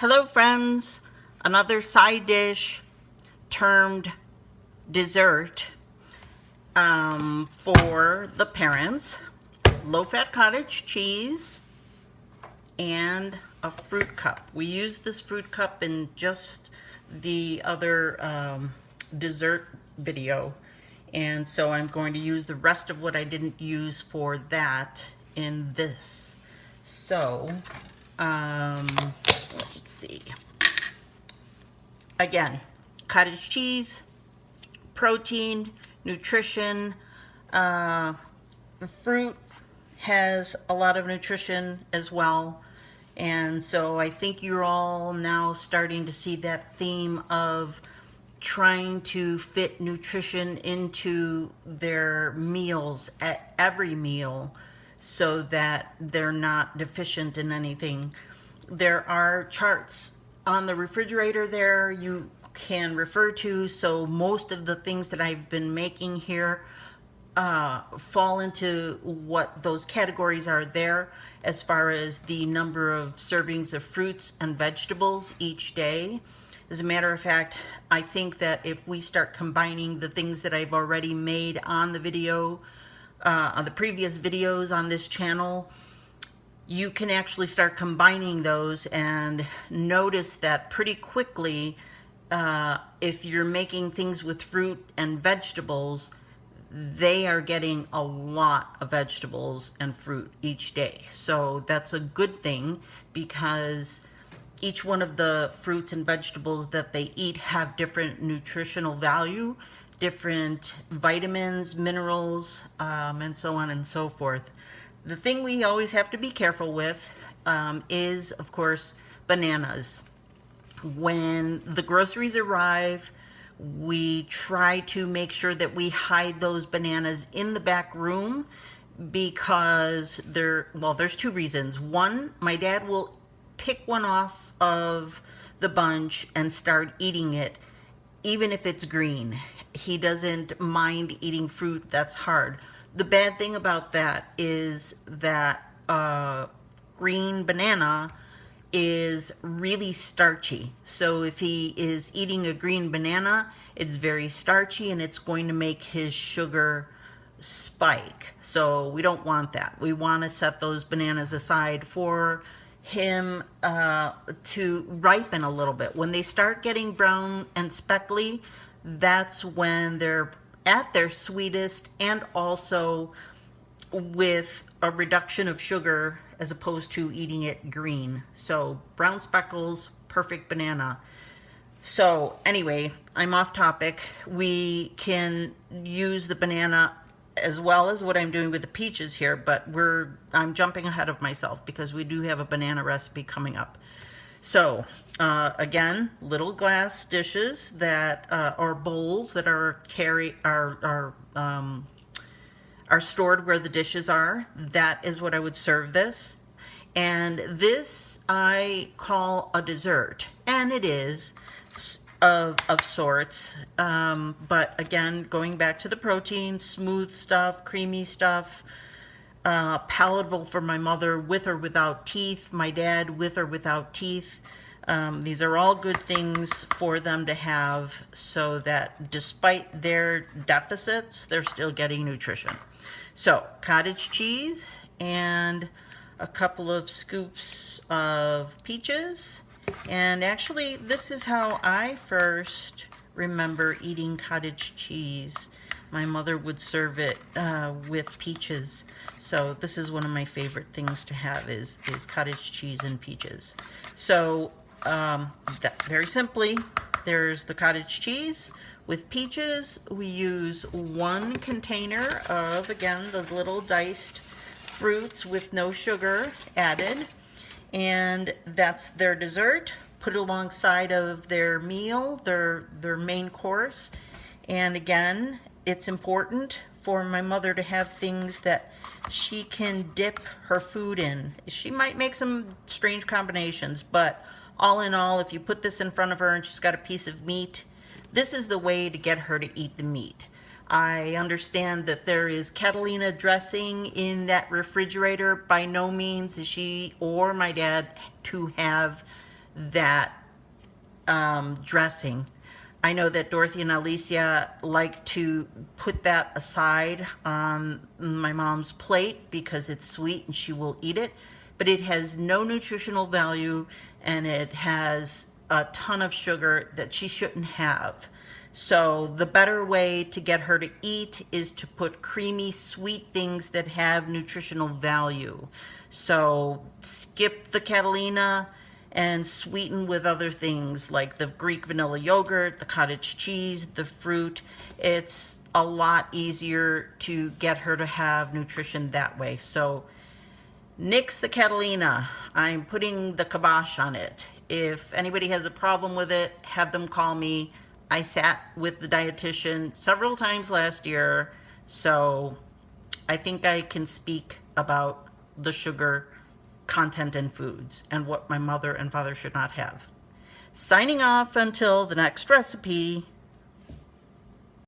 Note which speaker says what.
Speaker 1: Hello friends, another side dish termed dessert for the parents. Low-fat cottage cheese and a fruit cup. We used this fruit cup in just the other dessert video, and so I'm going to use the rest of what I didn't use for that in this. So let's see. Again, cottage cheese, protein, nutrition. Fruit has a lot of nutrition as well. And so I think you're all now starting to see that theme of trying to fit nutrition into their meals at every meal so that they're not deficient in anything. There are charts on the refrigerator there you can refer to, so most of the things that I've been making here fall into what those categories are there as far as the number of servings of fruits and vegetables each day. As a matter of fact, I think that if we start combining the things that I've already made on the video, on the previous videos on this channel, you can actually start combining those and notice that pretty quickly if you're making things with fruit and vegetables, they are getting a lot of vegetables and fruit each day. So that's a good thing because each one of the fruits and vegetables that they eat have different nutritional value, different vitamins, minerals, and so on and so forth. The thing we always have to be careful with is, of course, bananas. When the groceries arrive, we try to make sure that we hide those bananas in the back room because there's two reasons. One, my dad will pick one off of the bunch and start eating it, even if it's green. He doesn't mind eating fruit that's hard. The bad thing about that is that green banana is really starchy. So if he is eating a green banana, it's very starchy and it's going to make his sugar spike. So we don't want that. We want to set those bananas aside for him to ripen a little bit. When they start getting brown and speckly, that's when they're at their sweetest and also with a reduction of sugar as opposed to eating it green. So brown speckles, perfect banana. So anyway, I'm off topic. We can use the banana as well as what I'm doing with the peaches here, but I'm jumping ahead of myself because we do have a banana recipe coming up. So again, little glass dishes that or bowls that are stored where the dishes are. That is what I would serve this. And this I call a dessert, and it is of sorts. But again, going back to the protein, smooth stuff, creamy stuff, palatable for my mother with or without teeth, my dad with or without teeth. These are all good things for them to have so that despite their deficits, they're still getting nutrition. So cottage cheese and a couple of scoops of peaches. And actually, this is how I first remember eating cottage cheese. My mother would serve it with peaches. So this is one of my favorite things to have is cottage cheese and peaches. So very simply, there's the cottage cheese. With peaches, we use one container of, again, the little diced fruits with no sugar added. And that's their dessert, put alongside of their meal, their main course. And again, it's important for my mother to have things that she can dip her food in. She might make some strange combinations, but all in all, if you put this in front of her and she's got a piece of meat, this is the way to get her to eat the meat. I understand that there is Catalina dressing in that refrigerator. By no means is she or my dad to have that dressing. I know that Dorothy and Alicia like to put that aside on my mom's plate because it's sweet and she will eat it, but it has no nutritional value and it has a ton of sugar that she shouldn't have. So the better way to get her to eat is to put creamy, sweet things that have nutritional value. So skip the Catalina and sweeten with other things like the Greek vanilla yogurt, the cottage cheese, the fruit. It's a lot easier to get her to have nutrition that way. So nix the Catalina. I'm putting the kibosh on it. If anybody has a problem with it, have them call me. I sat with the dietitian several times last year, so I think I can speak about the sugar content in foods and what my mother and father should not have. Signing off until the next recipe.